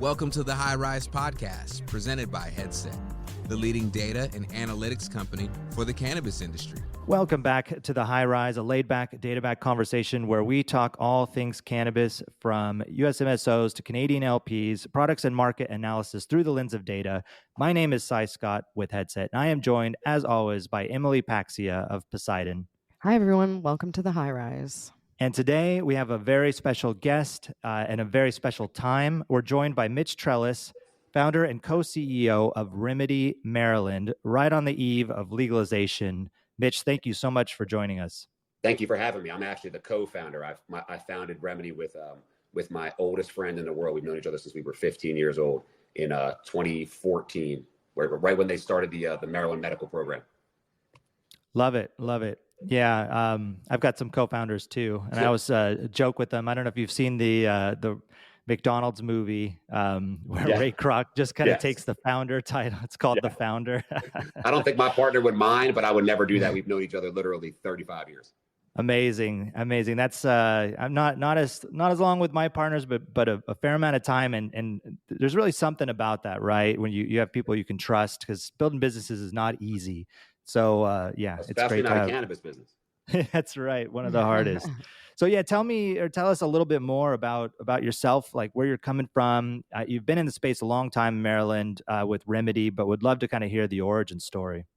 Welcome to the High Rise Podcast, presented by Headset, the leading data and analytics company for the cannabis industry. Welcome back to the High Rise, a laid-back, data-back conversation where we talk all things cannabis, from USMSOs to Canadian LPs, products and market analysis through the lens of data. My name is Cy Scott with Headset, and I am joined, as always, by Emily Paxia of Poseidon. Hi, everyone. Welcome to the High Rise. And today we have a very special guest and a very special time. We're joined by Mitch Trellis, founder and co-CEO of Remedy, Maryland, right on the eve of legalization. Mitch, thank you so much for joining us. Thank you for having me. I'm actually the co-founder. I founded Remedy with my oldest friend in the world. We've known each other since we were 15 years old in 2014, right when they started the Maryland medical program. Love it. Yeah, I've got some co-founders too, and I always joke with them. I don't know if you've seen the McDonald's movie where Ray Kroc just kind of takes the founder title. It's called The Founder. I don't think my partner would mind, but I would never do that. We've known each other literally 35 years. Amazing. That's I'm not as long with my partners, but a fair amount of time, and there's really something about that, right? When you have people you can trust, because building businesses is not easy. So Especially it's great not to a cannabis business. That's right, one of the hardest. So yeah, tell us a little bit more about yourself, like where you're coming from. You've been in the space a long time in Maryland with Remedy, but would love to kind of hear the origin story.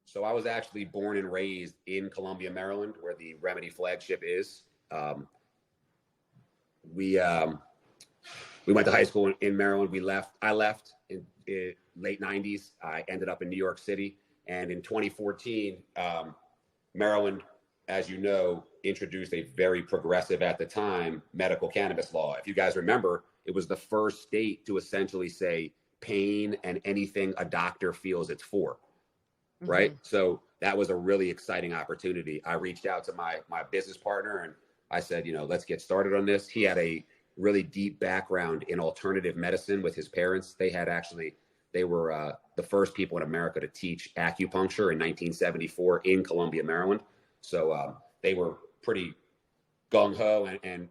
So I was actually born and raised in Columbia, Maryland, where the Remedy flagship is. We went to high school in Maryland. I left in late 90s. I ended up in New York City. And in 2014, Maryland, as you know, introduced a very progressive at the time medical cannabis law. If you guys remember, it was the first state to essentially say pain and anything a doctor feels it's for, right? So that was a really exciting opportunity. I reached out to my business partner and I said, let's get started on this. He had a really deep background in alternative medicine with his parents. They were the first people in America to teach acupuncture in 1974 in Columbia, Maryland. So they were pretty gung-ho and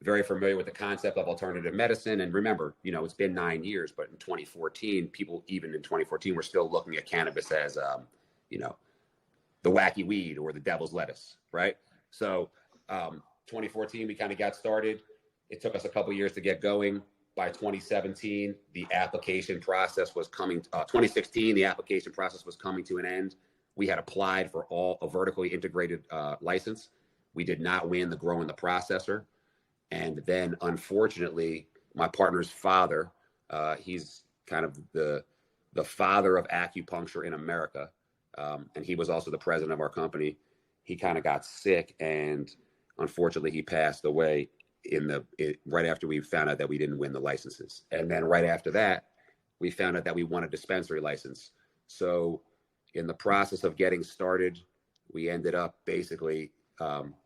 very familiar with the concept of alternative medicine. And remember, it's been 9 years, but in 2014, people even in 2014 were still looking at cannabis as, the wacky weed or the devil's lettuce, right? So 2014, we kind of got started. It took us a couple of years to get going. By 2017, the application process was coming. 2016, the application process was coming to an end. We had applied for a vertically integrated license. We did not win the grow and the processor. And then, unfortunately, my partner's father, he's kind of the father of acupuncture in America, and he was also the president of our company. He kind of got sick, and unfortunately, he passed away right after we found out that we didn't win the licenses. And then right after that, we found out that we won a dispensary license. So in the process of getting started, we ended up basically,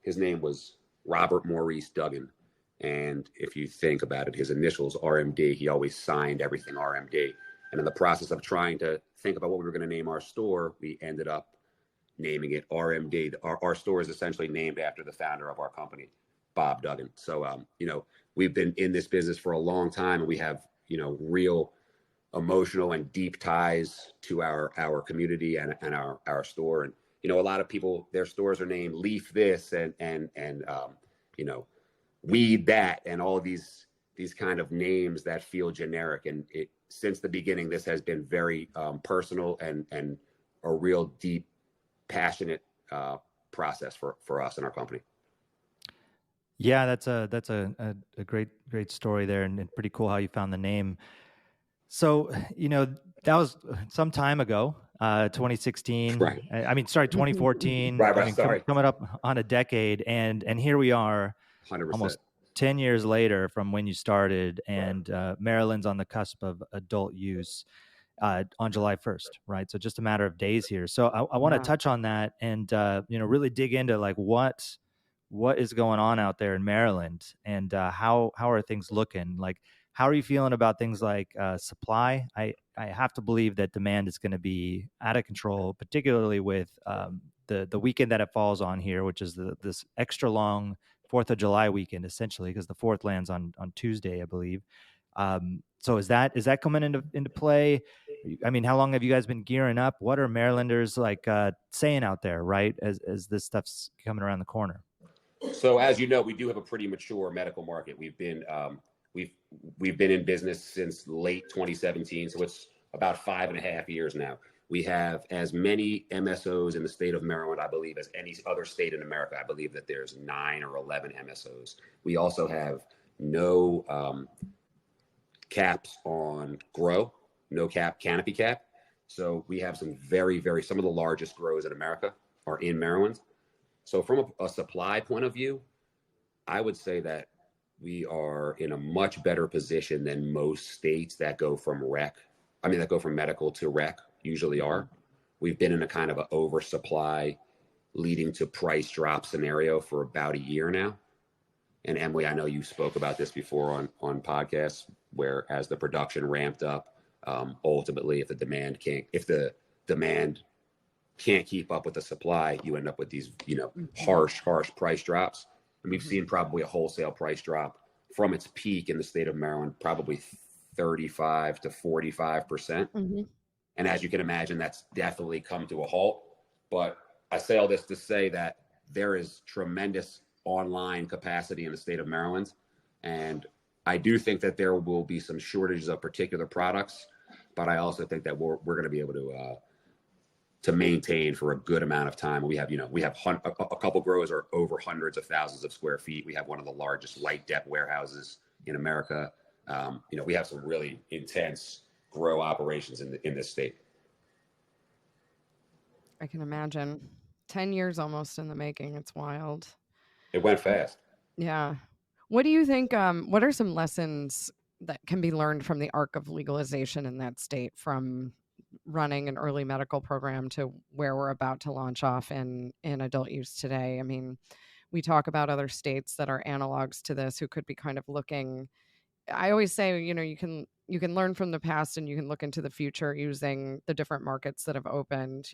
his name was Robert Maurice Duggan. And if you think about it, his initials, RMD, he always signed everything RMD. And in the process of trying to think about what we were going to name our store, we ended up naming it RMD. Our store is essentially named after the founder of our company, Bob Duggan. So, we've been in this business for a long time, and we have, real emotional and deep ties to our community and our store. And, a lot of people, their stores are named Leaf this and Weed that, and all of these kind of names that feel generic. And since the beginning, this has been very personal and a real deep, passionate process for us and our company. Yeah, that's a great story there, and pretty cool how you found the name. So, that was some time ago, 2016. Right. 2014. Sorry. Coming up on a decade, and here we are, 100%. almost 10 years later from when you started, and Maryland's on the cusp of adult use on July 1st, right? So just a matter of days here. So I want to touch on that and really dig into like what is going on out there in Maryland, and how are things looking? Like, how are you feeling about things like supply? I have to believe that demand is going to be out of control, particularly with the weekend that it falls on here, which is this extra long 4th of July weekend, essentially, because the 4th lands on Tuesday, I believe. So is that coming into play? I mean, how long have you guys been gearing up? What are Marylanders like saying out there, right? As this stuff's coming around the corner. So as you know, we do have a pretty mature medical market. We've been in business since late 2017, so it's about 5.5 years now. We have as many MSOs in the state of Maryland, I believe, as any other state in America. I believe that there's 9 or 11 MSOs. We also have no caps on grow, no canopy cap. So we have some some of the largest grows in America are in Maryland. So from a supply point of view, I would say that we are in a much better position than most states that go from medical to rec usually are. We've been in a kind of an oversupply leading to price drop scenario for about a year now. And Emily, I know you spoke about this before on podcasts, where as the production ramped up, ultimately, if the demand can't keep up with the supply, you end up with these, harsh price drops. And we've seen probably a wholesale price drop from its peak in the state of Maryland, probably 35 to 45%. Mm-hmm. And as you can imagine, that's definitely come to a halt. But I say all this to say that there is tremendous online capacity in the state of Maryland. And I do think that there will be some shortages of particular products, but I also think that we're going to be able to maintain for a good amount of time. We have a couple grows are over hundreds of thousands of square feet. We have one of the largest light depth warehouses in America. We have some really intense grow operations in this state. I can imagine. 10 years almost in the making. It's wild. It went fast. Yeah. What do you think? What are some lessons that can be learned from the arc of legalization in that state, from running an early medical program to where we're about to launch off in adult use today? I mean, we talk about other states that are analogs to this who could be kind of looking. I always say, you can learn from the past and you can look into the future using the different markets that have opened.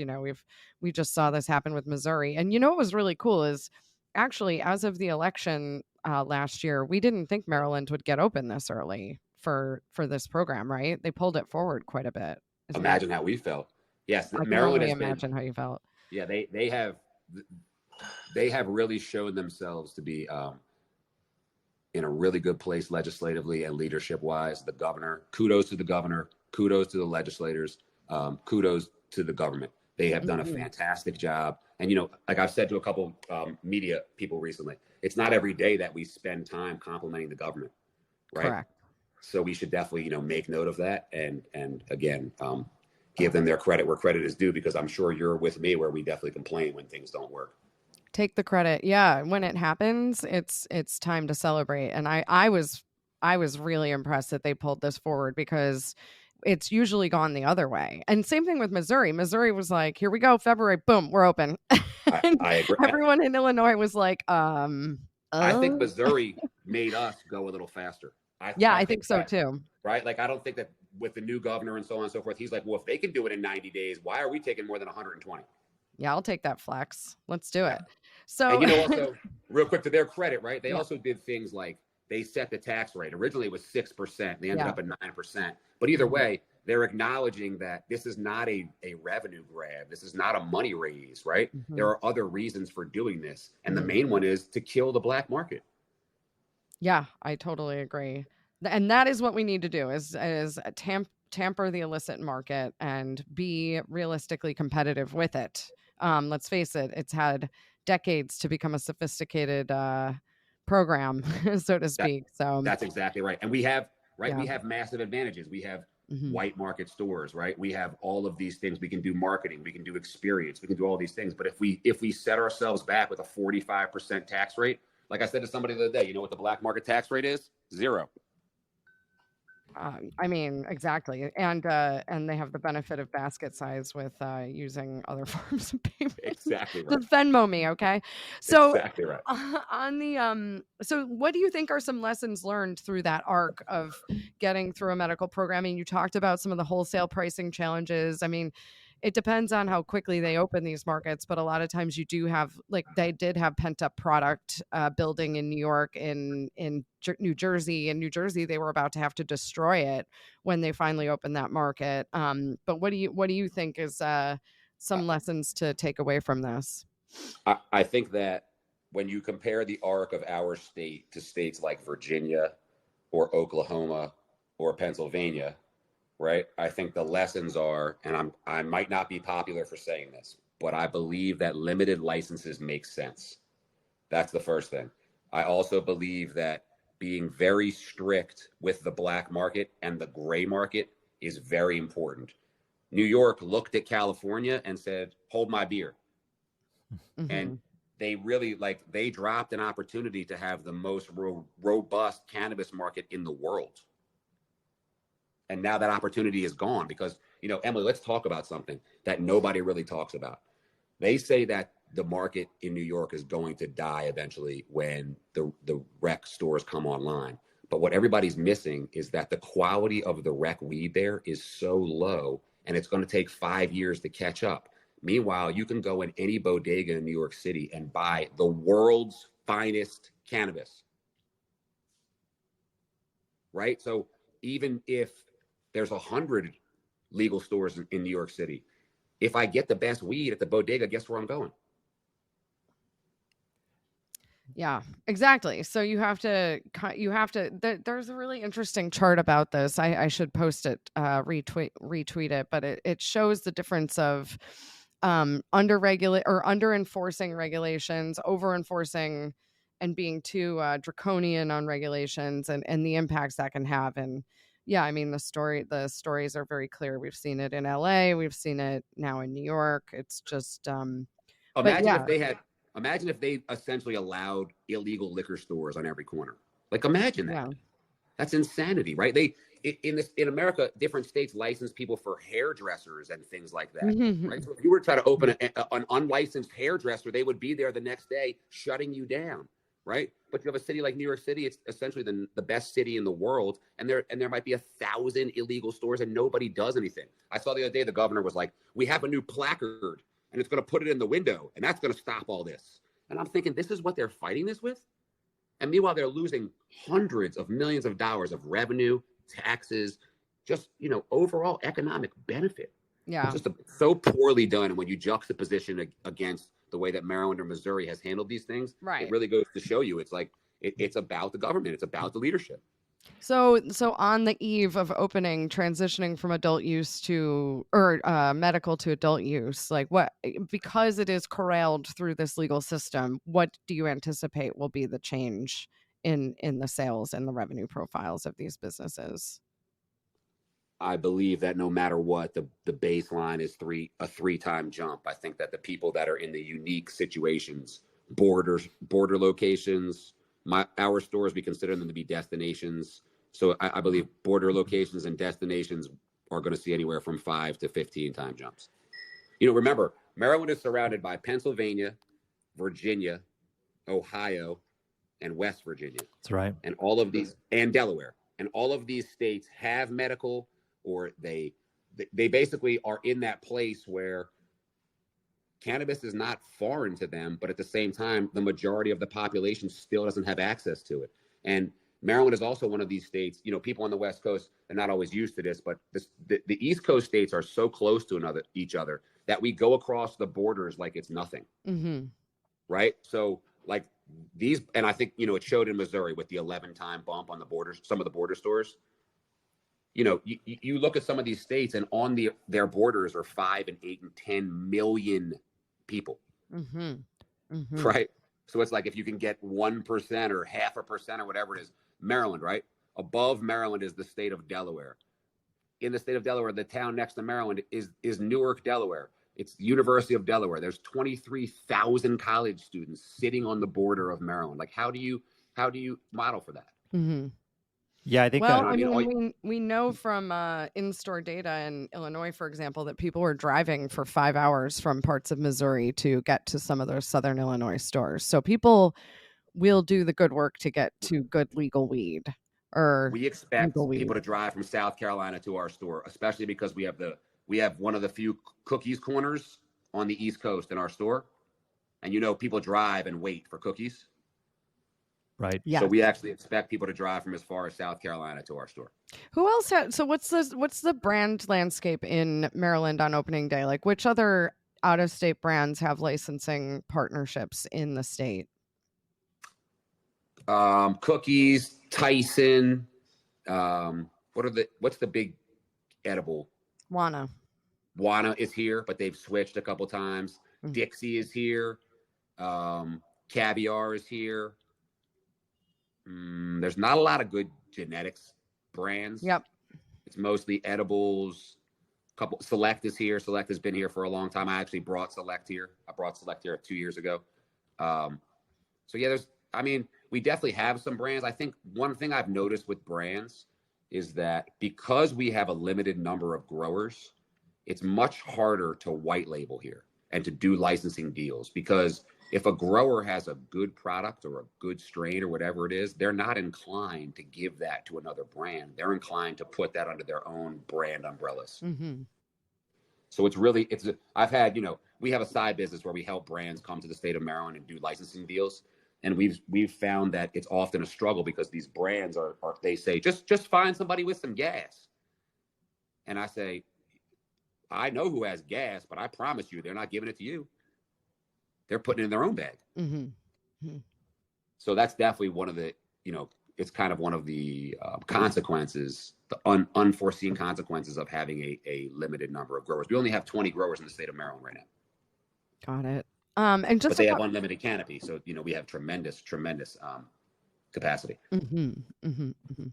We just saw this happen with Missouri. And what was really cool is actually, as of the election last year, we didn't think Maryland would get open this early for this program, right? They pulled it forward quite a bit. Imagine how we felt. Yes, I can Maryland only has imagine how you felt. Yeah, they have really shown themselves to be in a really good place legislatively and leadership wise. The governor, kudos to the governor, kudos to the legislators, kudos to the government. They have done a fantastic job. And, like I've said to a couple media people recently, it's not every day that we spend time complimenting the government, right? Correct. So we should definitely, make note of that. And again, give them their credit where credit is due, because I'm sure you're with me where we definitely complain when things don't work. Take the credit. Yeah. When it happens, it's time to celebrate. And I was really impressed that they pulled this forward, because it's usually gone the other way. And same thing with Missouri. Missouri was like, here we go, February, boom, we're open. I agree. Everyone in Illinois was like, I think Missouri made us go a little faster. I think so too. Right? Like, I don't think that with the new governor and so on and so forth, he's like, well, if they can do it in 90 days, why are we taking more than 120? Yeah, I'll take that flex. Let's do it. So, and also, real quick, to their credit, right? They also did things like they set the tax rate. Originally, it was 6%. They ended up at 9%. But either way, they're acknowledging that this is not a revenue grab. This is not a money raise, right? There are other reasons for doing this. And the main one is to kill the black market. Yeah, I totally agree. And that is what we need to do is tamper the illicit market and be realistically competitive with it. Let's face it, it's had decades to become a sophisticated program, so to speak. So that's exactly right. And we have we have massive advantages. We have white market stores, right? We have all of these things. We can do marketing, we can do experience, we can do all these things. But if we set ourselves back with a 45% tax rate, like I said to somebody the other day, you know what the black market tax rate is? 0. I mean, exactly. And they have the benefit of basket size with using other forms of payment. Exactly right. Just Venmo me, okay? So exactly right. On the so what do you think are some lessons learned through that arc of getting through a medical program? I mean, you talked about some of the wholesale pricing challenges. I mean, it depends on how quickly they open these markets, but a lot of times you do have, like, they did have pent up product building in New York, in New Jersey. In New Jersey, they were about to have to destroy it when they finally opened that market. But what do you think is some lessons to take away from this? I think that when you compare the arc of our state to states like Virginia or Oklahoma or Pennsylvania, right? I think the lessons are, and I might not be popular for saying this, but I believe that limited licenses make sense. That's the first thing. I also believe that being very strict with the black market and the gray market is very important. New York looked at California and said, hold my beer. Mm-hmm. And they really, like, they dropped an opportunity to have the most robust cannabis market in the world. And now that opportunity is gone because, you know, Emily, let's talk about something that nobody really talks about. They say that the market in New York is going to die eventually when the rec stores come online. But what everybody's missing is that the quality of the rec weed there is so low, and it's going to take 5 years to catch up. Meanwhile, you can go in any bodega in New York City and buy the world's finest cannabis. Right? So even if there's 100 legal stores in New York City, if I get the best weed at the bodega, guess where I'm going? Yeah, exactly. So you have to, there's a really interesting chart about this. I should post it, retweet it, but it shows the difference of under enforcing regulations, over enforcing, and being too draconian on regulations, and the impacts that can have. And yeah, I mean, the stories are very clear. We've seen it in LA, we've seen it now in New York. It's just Imagine if they essentially allowed illegal liquor stores on every corner. Like, imagine that. Yeah. That's insanity, right? In America, different states license people for hairdressers and things like that. Mm-hmm. Right? So if you were trying to open an unlicensed hairdresser, they would be there the next day shutting you down, right? But you have a city like New York City, it's essentially the best city in the world, and there might be 1,000 illegal stores and nobody does anything. I saw the other day the governor was like, we have a new placard and it's going to put it in the window, and that's going to stop all this. And I'm thinking, this is what they're fighting this with? And meanwhile, they're losing hundreds of millions of dollars of revenue, taxes, just, you know, overall economic benefit. Yeah. It's just so poorly done. And when you juxtaposition against the way that Maryland or Missouri has handled these things, right, it really goes to show you it's like, it's about the government. It's about the leadership. So on the eve of opening, transitioning from adult use to medical to adult use, like because it is corralled through this legal system, what do you anticipate will be the change in the sales and the revenue profiles of these businesses? I believe that no matter what, the baseline is a 3-time jump. I think that the people that are in the unique situations, border locations, our stores, we consider them to be destinations. So I believe border locations and destinations are going to see anywhere from 5 to 15-time jumps. You know, remember, Maryland is surrounded by Pennsylvania, Virginia, Ohio, and West Virginia. That's right. And all of these, and Delaware, and all of these states have medical, or they basically are in that place where cannabis is not foreign to them, but at the same time, the majority of the population still doesn't have access to it. And Maryland is also one of these states, you know, people on the West Coast are not always used to this, but the East Coast states are so close to each other that we go across the borders like it's nothing. Mm-hmm. Right? So like these, and I think, you know, it showed in Missouri with the 11-time bump on the borders, some of the border stores. You know, you look at some of these states and on their borders are 5 and 8 and 10 million people. Mm-hmm. Mm-hmm. Right? So it's like if you can get 1% or 0.5% or whatever it is, Maryland, right? Above Maryland is the state of Delaware. In the state of Delaware, the town next to Maryland is Newark, Delaware. It's the University of Delaware. There's 23,000 college students sitting on the border of Maryland. Like, how do you model for that? Mm-hmm. Yeah, I think we know from in-store data in Illinois, for example, that people were driving for 5 hours from parts of Missouri to get to some of those Southern Illinois stores. So people will do the good work to get to good legal weed. Or we expect people to drive from South Carolina to our store, especially because we have the we have one of the few cookies corners on the East Coast in our store. And people drive and wait for cookies. Right. Yeah. So we actually expect people to drive from as far as South Carolina to our store. Who else so what's the brand landscape in Maryland on opening day? Like, which other out-of-state brands have licensing partnerships in the state? Cookies, Tyson. What's the big edible? Wana is here, but they've switched a couple times. Dixie is here. Caviar is here. There's not a lot of good genetics brands. Yep. It's mostly edibles. Select is here. Select has been here for a long time. I actually brought Select here. I brought Select here 2 years ago. So yeah, we definitely have some brands. I think one thing I've noticed with brands is that because we have a limited number of growers, it's much harder to white label here and to do licensing deals, because if a grower has a good product or a good strain or whatever it is, they're not inclined to give that to another brand. They're inclined to put that under their own brand umbrellas. Mm-hmm. So we have a side business where we help brands come to the state of Maryland and do licensing deals. And we've found that it's often a struggle because these brands they say, just find somebody with some gas. And I say, I know who has gas, but I promise you, they're not giving it to you. They're putting it in their own bag. Mm-hmm. Mm-hmm. So that's definitely one of the, it's kind of one of the consequences, the unforeseen consequences of having a limited number of growers. We only have 20 growers in the state of Maryland right now. Got it. But they have unlimited canopy. So, we have tremendous capacity. Mm-hmm, mm-hmm, mm-hmm.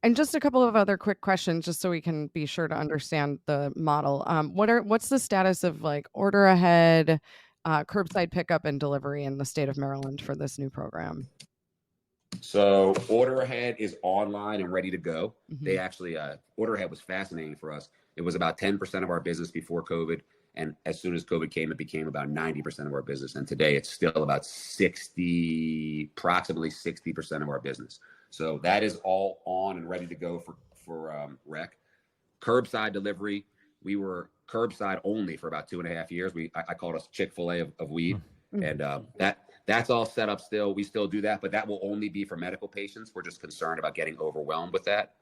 And just a couple of other quick questions, just so we can be sure to understand the model. What's the status of like order ahead, curbside pickup and delivery in the state of Maryland for this new program? So order ahead is online and ready to go. Mm-hmm. They actually, order ahead was fascinating for us. It was about 10% of our business before COVID. And as soon as COVID came, it became about 90% of our business. And today it's still about approximately 60% of our business. So that is all on and ready to go for rec. Curbside delivery. We were curbside only for about 2.5 years. I called us Chick-fil-A of weed. Mm-hmm. And that's all set up still. We still do that, but that will only be for medical patients. We're just concerned about getting overwhelmed with that.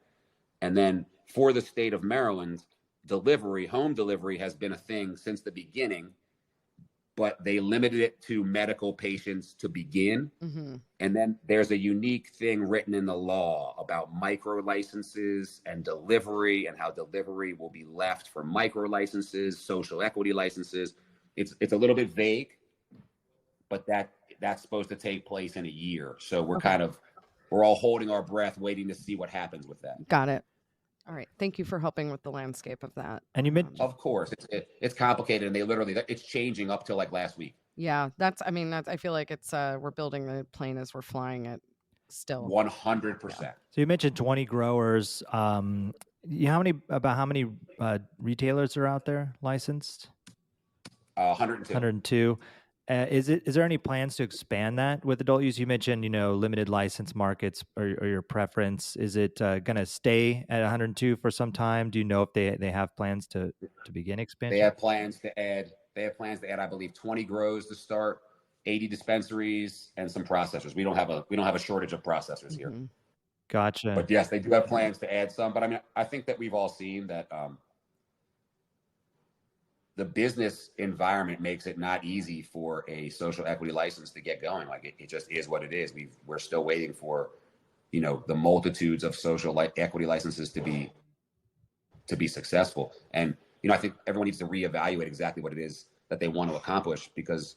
And then for the state of Maryland, home delivery has been a thing since the beginning, but they limited it to medical patients to begin. Mm-hmm. And then there's a unique thing written in the law about micro licenses and delivery, and how delivery will be left for micro licenses, social equity licenses. It's a little bit vague, but that's supposed to take place in a year. So we're all holding our breath, waiting to see what happens with that. Got it. All right. Thank you for helping with the landscape of that. And you mentioned, of course, it's complicated, and it's changing up till like last week. Yeah, I feel like it's we're building the plane as we're flying it still. 100%. So you mentioned 20 growers. How many retailers are out there licensed? 102. 102. Is there any plans to expand that with adult use? You mentioned, limited license markets or your preference. Is it going to stay at 102 for some time? Do you know if they have plans to begin expansion? They have plans to add, I believe, 20 grows to start, 80 dispensaries, and some processors. We don't have a shortage of processors here. Mm-hmm. Gotcha. But yes, they do have plans to add some. But I think that we've all seen that the business environment makes it not easy for a social equity license to get going. Like it just is what it is. We're still waiting for, the multitudes of social equity licenses to be successful. And, I think everyone needs to reevaluate exactly what it is that they want to accomplish, because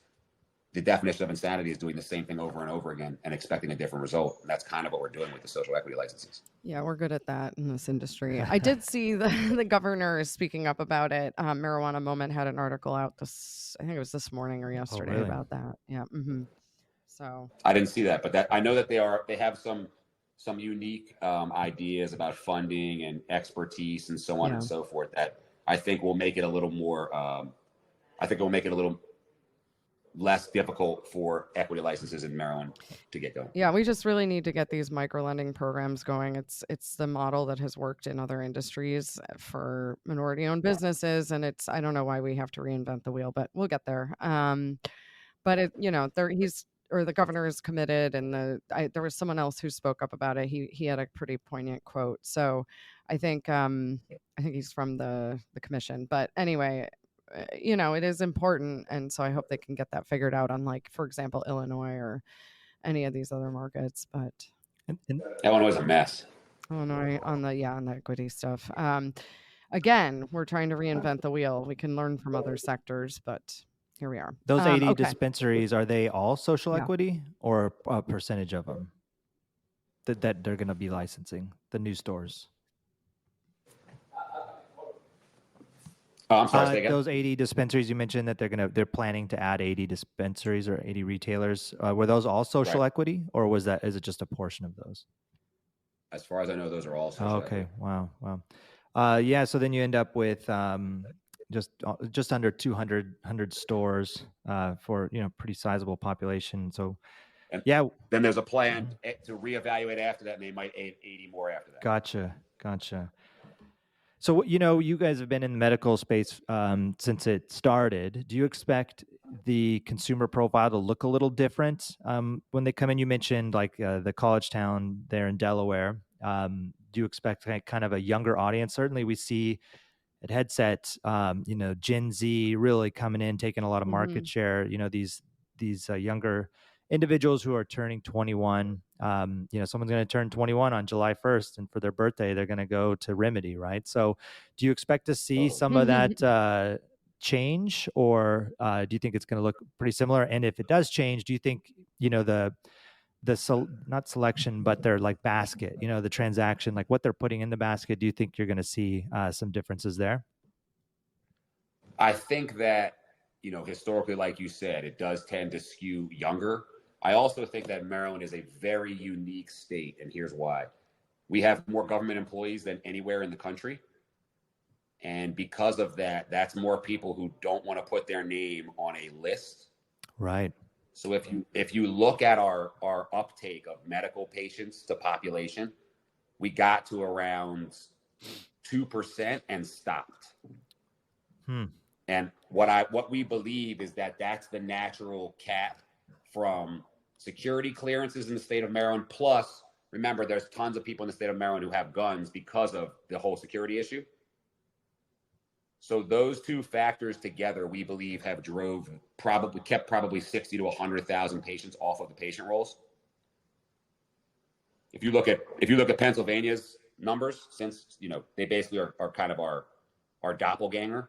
the definition of insanity is doing the same thing over and over again and expecting a different result. And that's kind of what we're doing with the social equity licenses. Yeah, we're good at that in this industry. I did see the governor is speaking up about it. Marijuana Moment had an article out I think it was this morning or yesterday about that. Yeah. Mm-hmm. So I didn't see that, but I know that they have some unique ideas about funding and expertise and so on and so forth that I think will make it a little more, less difficult for equity licenses in Maryland to get going. Yeah, we just really need to get these micro lending programs going. It's the model that has worked in other industries for minority-owned businesses, and I don't know why we have to reinvent the wheel, but we'll get there. But the governor is committed, and there was someone else who spoke up about it. He had a pretty poignant quote. So I think he's from the commission. But anyway, it is important, and so I hope they can get that figured out on, like, for example, Illinois or any of these other markets. But Illinois is a mess. Illinois on the equity stuff. Again, we're trying to reinvent the wheel. We can learn from other sectors, but here we are. Those 80 okay. dispensaries, are they all social equity, or a percentage of them that they're going to be licensing, the new stores? I'm sorry, say again. Those 80 dispensaries you mentioned that they're planning to add 80 dispensaries or 80 retailers. Were those all social equity, or is it just a portion of those? As far as I know, those are all social equity. Wow. Yeah. So then you end up with just under 200 stores for pretty sizable population. So Then there's a plan to reevaluate after that, and they might add 80 more after that. Gotcha. So, you guys have been in the medical space since it started. Do you expect the consumer profile to look a little different when they come in? You mentioned like the college town there in Delaware. Do you expect kind of a younger audience? Certainly we see at Headset, Gen Z really coming in, taking a lot of market share. These younger individuals who are turning 21. Someone's going to turn 21 on July 1st, and for their birthday, they're going to go to Remedy, right? So do you expect to see some of that change, or do you think it's going to look pretty similar? And if it does change, do you think, not selection, but their like basket, the transaction, like what they're putting in the basket, do you think you're going to see some differences there? I think that, historically, like you said, it does tend to skew younger. I also think that Maryland is a very unique state, and here's why. We have more government employees than anywhere in the country. And because of that, that's more people who don't want to put their name on a list. Right. So if you look at our uptake of medical patients to population, we got to around 2% and stopped. And what we believe is that that's the natural cap from security clearances in the state of Maryland. Plus, remember, there's tons of people in the state of Maryland who have guns because of the whole security issue. So those two factors together, we believe, have kept probably 60 to 100,000 patients off of the patient rolls. If you look at Pennsylvania's numbers, since they basically are kind of our doppelganger,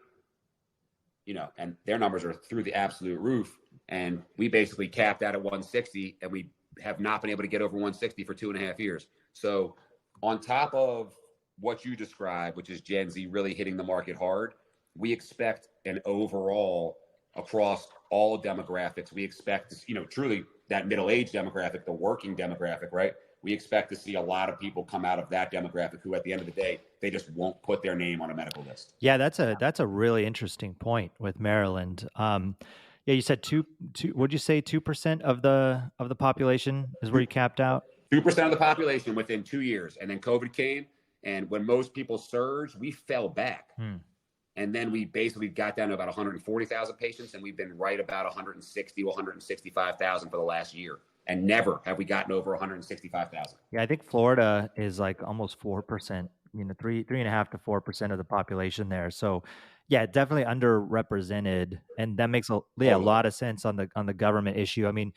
and their numbers are through the absolute roof. And we basically capped out at 160, and we have not been able to get over 160 for 2.5 years. So on top of what you described, which is Gen Z really hitting the market hard, we expect an overall across all demographics. We expect, truly that middle-aged demographic, the working demographic, right? We expect to see a lot of people come out of that demographic who, at the end of the day, they just won't put their name on a medical list. Yeah, that's a really interesting point with Maryland. Yeah, you said would you say 2% of the population is where you capped out? 2% of the population within 2 years, and then COVID came, and when most people surged, we fell back, and then we basically got down to about 140,000 patients, and we've been right about 160 to 165,000 for the last year. And never have we gotten over 165,000. Yeah, I think Florida is like almost 4%, 3.5% to 4% of the population there. So, yeah, definitely underrepresented, and that makes a lot of sense on the government issue. I mean,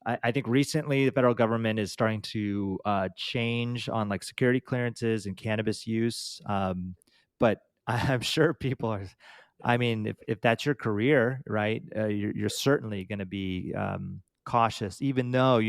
I think recently the federal government is starting to change on like security clearances and cannabis use, but I'm sure people are. I mean, if that's your career, right, you're certainly going to be cautious, even though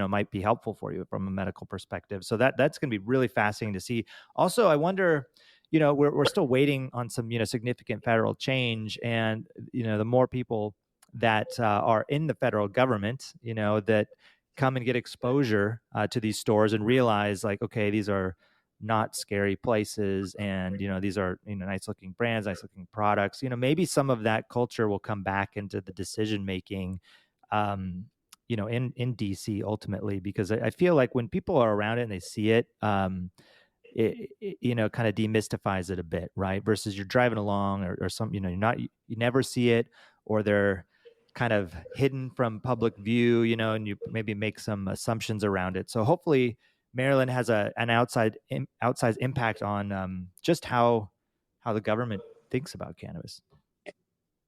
might be helpful for you from a medical perspective. So that's going to be really fascinating to see. Also, I wonder, we're still waiting on some significant federal change, and the more people that are in the federal government, that come and get exposure to these stores and realize like, okay, these are not scary places. And, these are, nice looking brands, nice looking products. Maybe some of that culture will come back into the decision making, in DC ultimately, because I feel like when people are around it and they see it, it kind of demystifies it a bit, right? Versus you're driving along or some, you never see it, or they're kind of hidden from public view, and you maybe make some assumptions around it. So hopefully Maryland has an outsized impact on just how the government thinks about cannabis.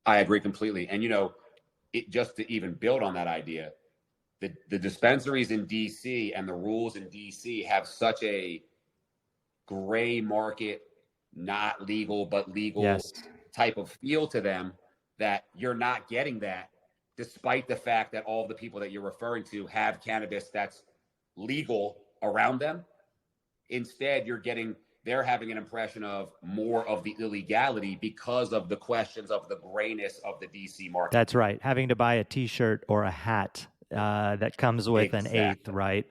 I agree completely. And, just to even build on that idea, the dispensaries in DC and the rules in DC have such a gray market, not legal, but legal type of feel to them that you're not getting that, despite the fact that all the people that you're referring to have cannabis that's legal around them. Instead, they're having an impression of more of the illegality because of the questions of the grayness of the DC market. That's right. Having to buy a T-shirt or a hat that comes with an eighth, right?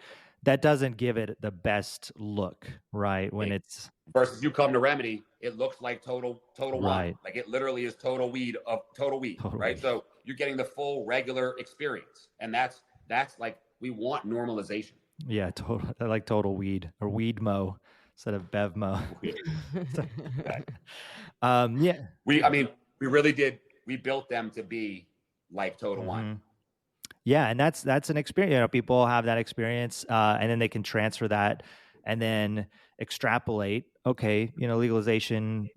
That doesn't give it the best look, right? When it's versus you come to Remedy, it looks like total right. wine. Like it literally is total weed, right? So you're getting the full regular experience, and that's like we want normalization. Yeah, I like total weed or weed mo instead of bev mo. Yeah. We really did. We built them to be like total wine. Yeah, and that's an experience. People have that experience, and then they can transfer that, and then extrapolate. Okay, legalization.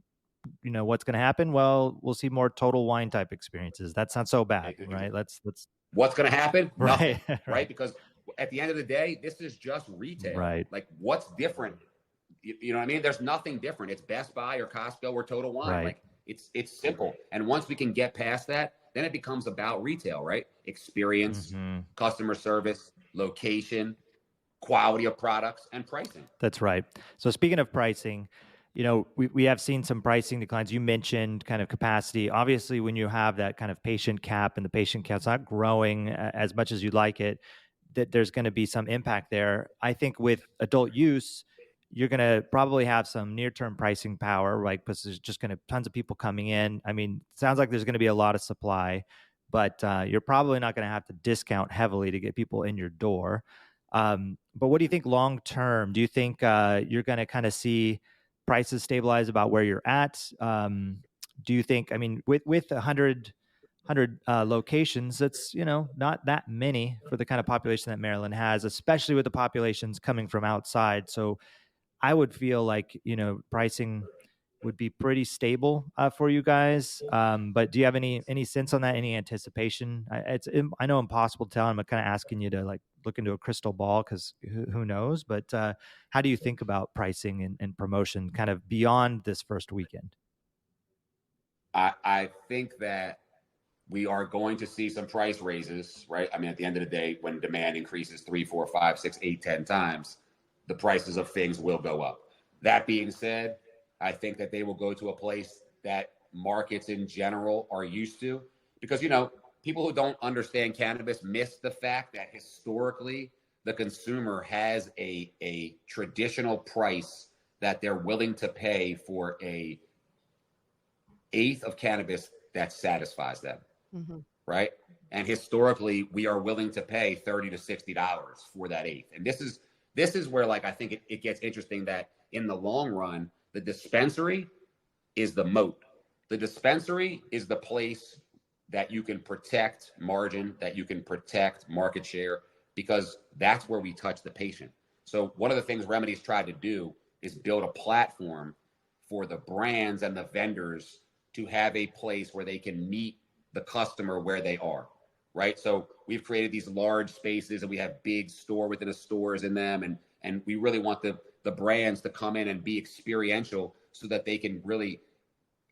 What's going to happen? Well, we'll see more total wine type experiences. That's not so bad, right? Let's. What's going to happen? Nothing, right? Right? Because at the end of the day, this is just retail. Right. Like, what's different? You know what I mean? There's nothing different. It's Best Buy or Costco or Total Wine. Right. Like it's simple. And once we can get past that, then it becomes about retail, right? Experience, customer service, location, quality of products, and pricing. That's right. So speaking of pricing, we have seen some pricing declines. You mentioned kind of capacity. Obviously, when you have that kind of patient cap and the patient cap's not growing as much as you'd like it, that there's going to be some impact there. I think with adult use, you're going to probably have some near-term pricing power, right? Because there's just going to tons of people coming in. I mean, it sounds like there's going to be a lot of supply, but you're probably not going to have to discount heavily to get people in your door. But what do you think long-term? Do you think you're going to kind of see prices stabilize about where you're at? Do you think, with 100 locations, that's, not that many for the kind of population that Maryland has, especially with the populations coming from outside. So I would feel like, pricing would be pretty stable for you guys. But do you have any sense on that? Any anticipation? I know impossible to tell. I'm kind of asking you to look into a crystal ball because who knows? But how do you think about pricing and promotion kind of beyond this first weekend? I think that we are going to see some price raises, right? I mean, at the end of the day, when demand increases 3, 4, 5, 6, 8, 10 times, the prices of things will go up. That being said, I think that they will go to a place that markets in general are used to, because, people who don't understand cannabis miss the fact that historically the consumer has a traditional price that they're willing to pay for a eighth of cannabis that satisfies them. Right? And historically, we are willing to pay $30 to $60 for that eighth. And this is where, I think it gets interesting that in the long run, the dispensary is the moat. The dispensary is the place that you can protect margin, that you can protect market share, because that's where we touch the patient. So one of the things Remedy's tried to do is build a platform for the brands and the vendors to have a place where they can meet the customer where they are, right? So we've created these large spaces, and we have big store within a stores in them. And we really want the brands to come in and be experiential so that they can really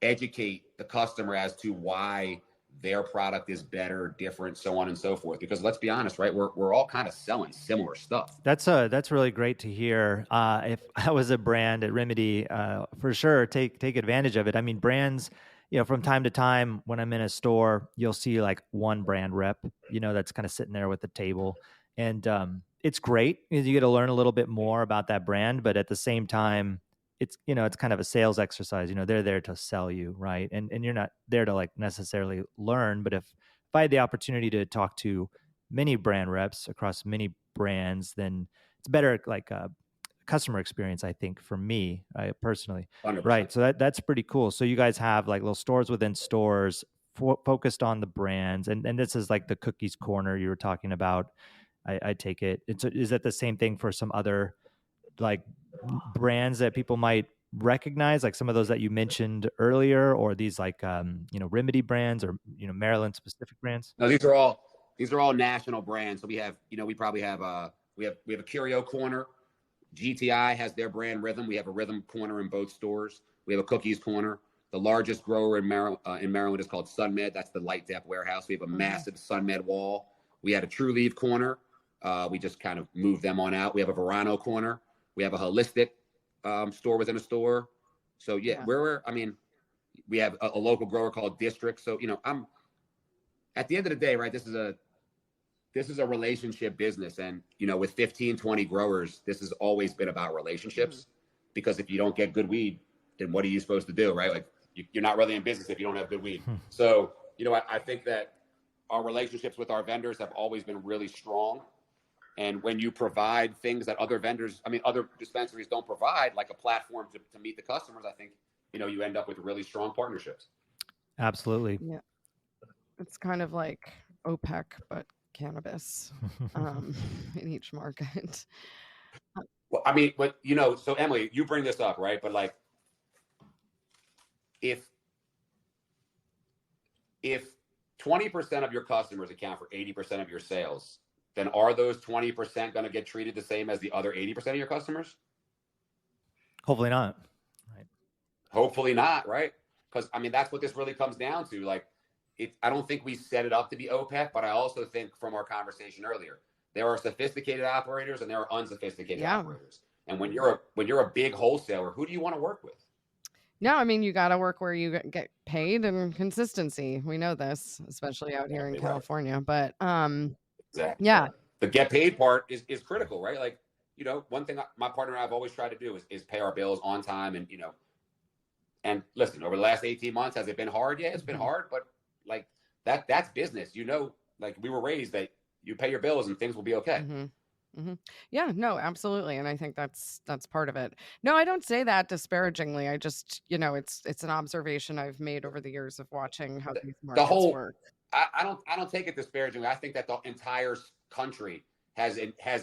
educate the customer as to why their product is better, different, so on and so forth. Because let's be honest, right? We're all kind of selling similar stuff. That's really great to hear. If I was a brand at Remedy, for sure, take advantage of it. I mean, brands, from time to time when I'm in a store, you'll see one brand rep, that's kind of sitting there with the table. And it's great because you get to learn a little bit more about that brand, but at the same time, it's, it's kind of a sales exercise. They're there to sell you, right? And you're not there to like necessarily learn. But if I had the opportunity to talk to many brand reps across many brands, then it's better like customer experience, I think, for me personally. 100%. Right. So that's pretty cool. So you guys have like little stores within stores focused on the brands, and this is like the cookies corner you were talking about. I take it. Is that the same thing for some other like brands that people might recognize, like some of those that you mentioned earlier, or these like Remedy brands or Maryland specific brands? No, these are all national brands. So we have, we probably have we have a Curio corner. GTI has their brand Rhythm. We have a Rhythm corner in both stores. We have a Cookies corner. The largest grower in Maryland is called SunMed. That's the light depth warehouse. We have a massive SunMed wall. We had a True Leaf corner. We just kind of moved them on out. We have a Verano corner. We have a holistic store within a store. So we have a local grower called District. So, I'm at the end of the day, right, this is a relationship business. And, with 15, 20 growers, this has always been about relationships, because if you don't get good weed, then what are you supposed to do, right? Like you're not really in business if you don't have good weed. So, I think that our relationships with our vendors have always been really strong. And when you provide things that other dispensaries don't provide, like a platform to meet the customers, I think, you end up with really strong partnerships. Absolutely. Yeah. It's kind of like OPEC, but cannabis in each market. Well, so Emily, you bring this up, right? But like, if 20% of your customers account for 80% of your sales, then are those 20% going to get treated the same as the other 80% of your customers? Hopefully not. Right. Hopefully not, right? Because that's what this really comes down to. Like, I don't think we set it up to be OPEC, but I also think from our conversation earlier, there are sophisticated operators and there are unsophisticated operators. And when you're a big wholesaler, who do you want to work with? No, you got to work where you get paid and consistency. We know this, especially out here in California. But exactly. Yeah, the get paid part is critical, right? Like, one thing my partner and I have always tried to do is pay our bills on time. And listen, over the last 18 months, has it been hard? Yeah, it's been hard, but like that's business. Like we were raised that you pay your bills and things will be okay. Yeah, no, absolutely. And I think that's part of it. No, I don't say that disparagingly. I just, it's an observation I've made over the years of watching how these markets work. I don't take it disparagingly. I think that the entire country has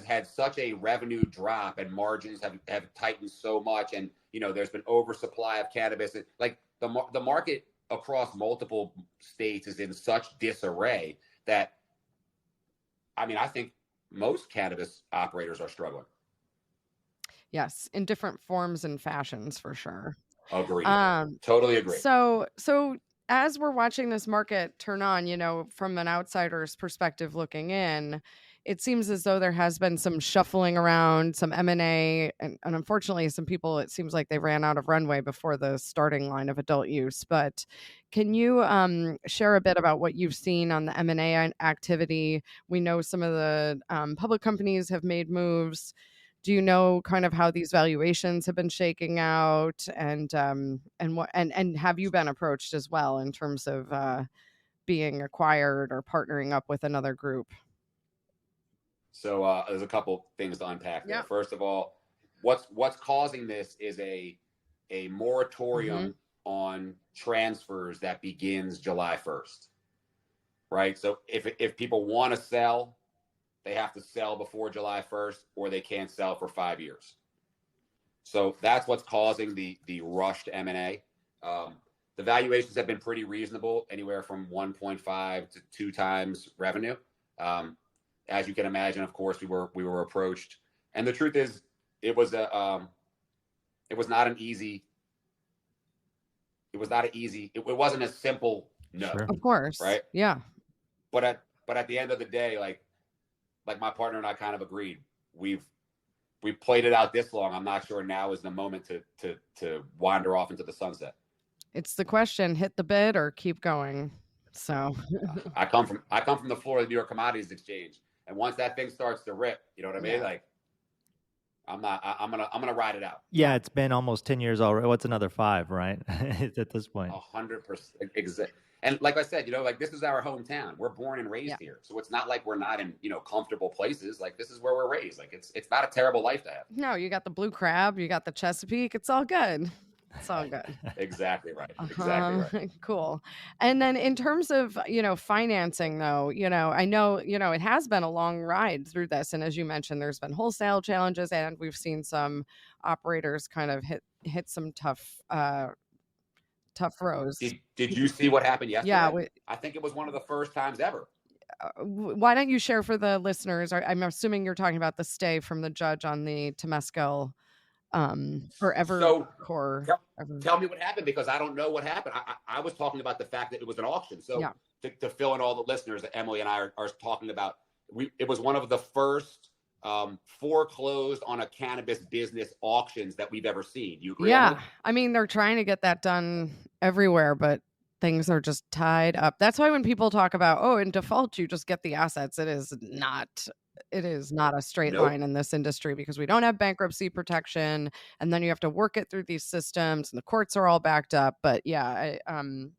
had such a revenue drop, and margins have tightened so much, and there's been oversupply of cannabis. Like the market across multiple states is in such disarray that I think most cannabis operators are struggling. Yes, in different forms and fashions, for sure. Agree. Totally agree. So as we're watching this market turn on, from an outsider's perspective looking in, it seems as though there has been some shuffling around, some M&A, and unfortunately, some people, it seems like they ran out of runway before the starting line of adult use. But can you share a bit about what you've seen on the M&A activity? We know some of the public companies have made moves. Do you know kind of how these valuations have been shaking out, and have you been approached as well in terms of being acquired or partnering up with another group? So there's a couple things to unpack there. Yeah. First of all, what's causing this is a moratorium on transfers that begins July 1st, right? So if people want to sell, they have to sell before July 1st, or they can't sell for 5 years. So that's what's causing the rushed M&A. The valuations have been pretty reasonable, anywhere from 1.5 to 2 times revenue. As you can imagine, of course, we were approached, and the truth is, it was not an easy. It wasn't a simple no. Sure. Of course, right? Yeah. But at the end of the day, like my partner and I kind of agreed, we've played it out this long. I'm not sure now is the moment to wander off into the sunset. It's the question: hit the bid or keep going. So I come from the floor of the New York Commodities Exchange, And once that thing starts to rip, you know what I mean? Like, I'm gonna ride it out. Yeah, it's been almost 10 years already. What's another 5, right? At this point. 100%. And like I said, like this is our hometown. We're born and raised here. So it's not like we're not in, comfortable places. Like this is where we're raised. Like it's not a terrible life to have. No, you got the Blue Crab, you got the Chesapeake. It's all good. It's all good. Exactly right. Exactly right. Cool. And then in terms of, financing though, I know, it has been a long ride through this. And as you mentioned, there's been wholesale challenges and we've seen some operators kind of hit some tough rows. Did you see what happened yesterday? Yeah. I think it was one of the first times ever. Why don't you share for the listeners? I'm assuming you're talking about the stay from the judge on the Temescal or Evercore. Tell me what happened, because I don't know what happened. I was talking about the fact that it was an auction. So to fill in all the listeners that Emily and I are talking about, it was one of the first foreclosed on a cannabis business auctions that we've ever seen. You agree? Yeah. I mean, they're trying to get that done everywhere, but things are just tied up. That's why when people talk about, in default, you just get the assets. It is not a straight line in this industry, because we don't have bankruptcy protection, and then you have to work it through these systems and the courts are all backed up. But and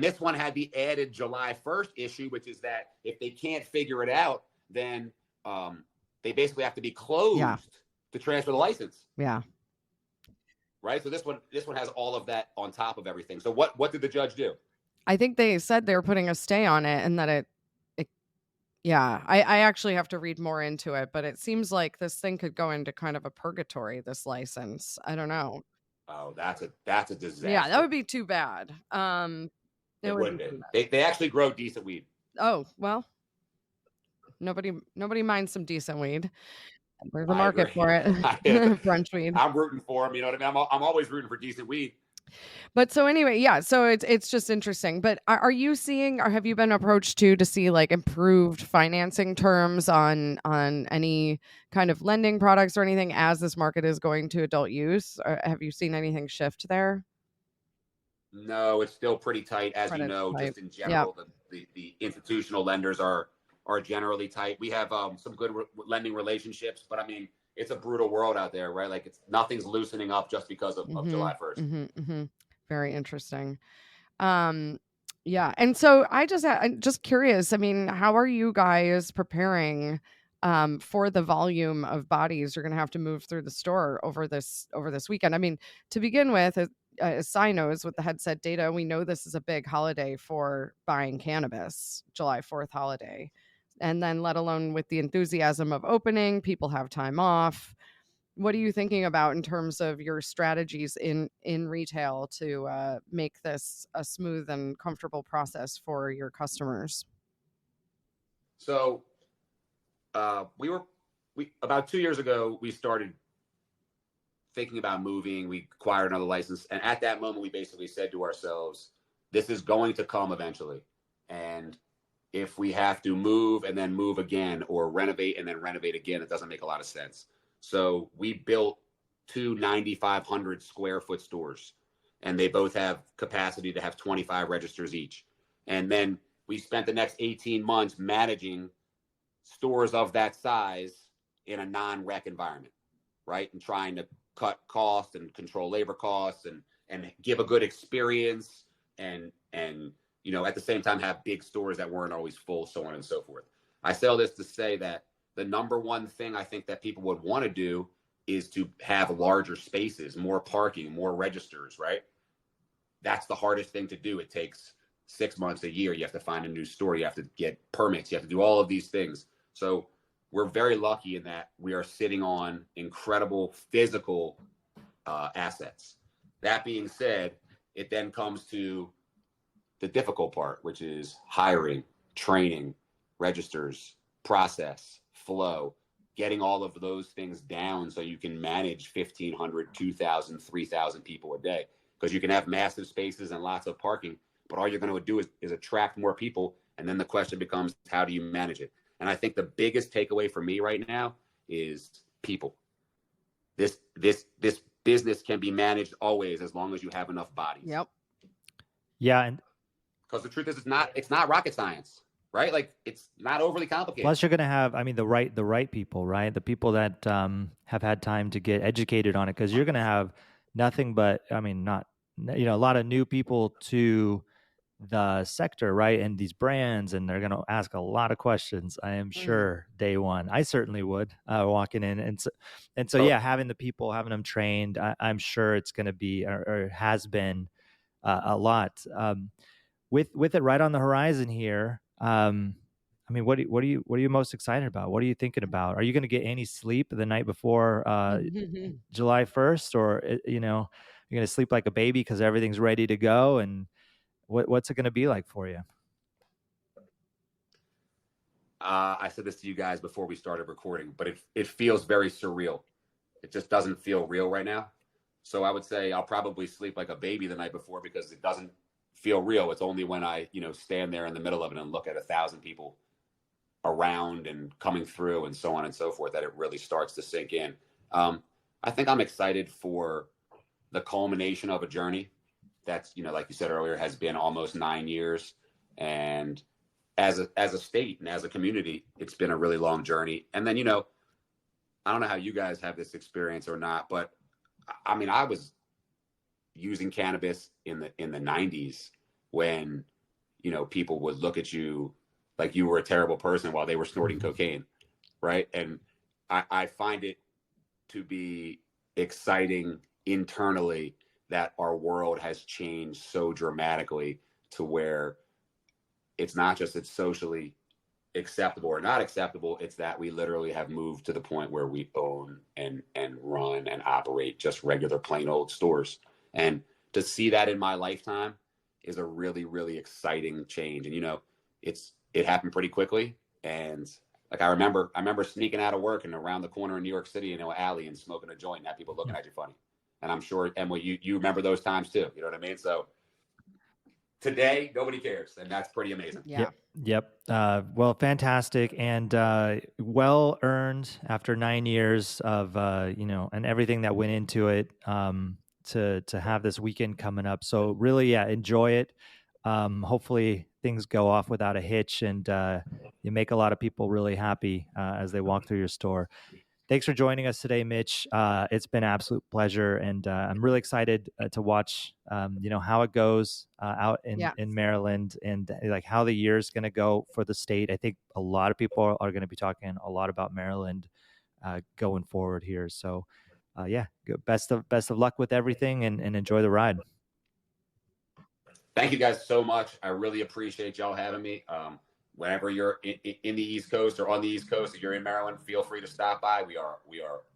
this one had the added July 1st issue, which is that if they can't figure it out, then they basically have to be closed to transfer the license. Yeah. Right. So this one has all of that on top of everything. So what did the judge do? I think they said they were putting a stay on it, and that I actually have to read more into it, but it seems like this thing could go into kind of a purgatory, this license. I don't know. Oh, that's a disaster. Yeah, that would be too bad. It would be. They actually grow decent weed. Oh, well, nobody minds some decent weed. There's a market for it. Brunch weed. I'm rooting for them. You know what I mean? I'm always rooting for decent weed. But so anyway, so it's just interesting. But are you seeing, or have you been approached to see like improved financing terms on any kind of lending products or anything as this market is going to adult use? Or have you seen anything shift there? No, it's still pretty tight, as you know. Just in general, the institutional lenders are generally tight. We have some good lending relationships, but I mean, it's a brutal world out there, right? Like nothing's loosening up just because of July 1st. Very interesting. And so I'm just curious. I mean, how are you guys preparing for the volume of bodies you're going to have to move through the store over this weekend? I mean, to begin with, as Cy knows with the headset data, we know this is a big holiday for buying cannabis, July 4th holiday. And then let alone with the enthusiasm of opening, people have time off. What are you thinking about in terms of your strategies in retail to make this a smooth and comfortable process for your customers? So we about 2 years ago, we started thinking about moving. We acquired another license. And at that moment, we basically said to ourselves, this is going to come eventually. And if we have to move and then move again, or renovate and then renovate again, it doesn't make a lot of sense. So we built 2 9,500 square foot stores, and they both have capacity to have 25 registers each. And then we spent the next 18 months managing stores of that size in a non-rec environment, right? And trying to cut costs and control labor costs and give a good experience and at the same time have big stores that weren't always full, so on and so forth. I say all this to say that the number one thing I think that people would want to do is to have larger spaces, more parking, more registers, right? That's the hardest thing to do. It takes 6 months, a year. You have to find a new store. You have to get permits. You have to do all of these things. So we're very lucky in that we are sitting on incredible physical assets. That being said, it then comes to the difficult part, which is hiring, training, registers, process, flow, getting all of those things down so you can manage 1,500, 2,000, 3,000 people a day. Because you can have massive spaces and lots of parking, but all you're going to do is attract more people. And then the question becomes, how do you manage it? And I think the biggest takeaway for me right now is people. This business can be managed always as long as you have enough bodies. Yep. Yeah, and because the truth is, it's not rocket science. right? Like it's not overly complicated. Plus, you're going to have, I mean, the right people, right? The people that have had time to get educated on it, because you're going to have nothing but, I mean, not, you know, a lot of new people to the sector, right? And these brands, and they're going to ask a lot of questions, I am sure, day one. I certainly would, walking in. And so, yeah, having the people, having them trained, I'm sure it's going to be, or has been a lot. With it right on the horizon here, I mean, what are you most excited about? What are you thinking about? Are you going to get any sleep the night before July 1st, or you know, you're going to sleep like a baby because everything's ready to go? And what's it going to be like for you? I said this to you guys before we started recording, but it feels very surreal. It just doesn't feel real right now. So I would say I'll probably sleep like a baby the night before because it doesn't feel real. It's only when I, you know, stand there in the middle of it and look at 1,000 people around and coming through and so on and so forth that it really starts to sink in. I think I'm excited for the culmination of a journey that's, you know, like you said earlier, has been almost 9 years. And as a state and as a community, it's been a really long journey. And then, you know, I don't know how you guys have this experience or not, but I mean, I was using cannabis in the 90s when, you know, people would look at you like you were a terrible person while they were snorting cocaine, right? And I find it to be exciting internally that our world has changed so dramatically to where it's not just it's socially acceptable or not acceptable, it's that we literally have moved to the point where we own and run and operate just regular plain old stores. And to see that in my lifetime is a really, really exciting change. And, you know, it happened pretty quickly. And like, I remember sneaking out of work and around the corner in New York City in an alley and smoking a joint and have people looking at you funny. And I'm sure, Emily, you remember those times too. You know what I mean? So today, nobody cares. And that's pretty amazing. Yeah. Yep. Well, fantastic. And well earned after 9 years of, you know, and everything that went into it, to have this weekend coming up. So really, yeah, enjoy it. Hopefully things go off without a hitch, and you make a lot of people really happy as they walk through your store. Thanks for joining us today, Mitch. It's been an absolute pleasure, and I'm really excited to watch, you know, how it goes out in Maryland, and like how the year's going to go for the state. I think a lot of people are going to be talking a lot about Maryland going forward here. So, yeah, best of luck with everything, and enjoy the ride. Thank you guys so much. I really appreciate y'all having me. Whenever you're in the East Coast or on the East Coast, if you're in Maryland, feel free to stop by. We are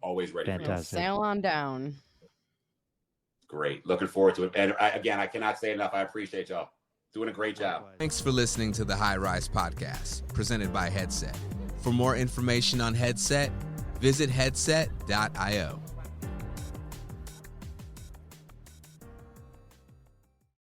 always ready. Fantastic. For you. Sail on down. Great. Looking forward to it. And again, I cannot say enough. I appreciate y'all doing a great job. Thanks for listening to the High Rise Podcast, presented by Headset. For more information on Headset, visit headset.io.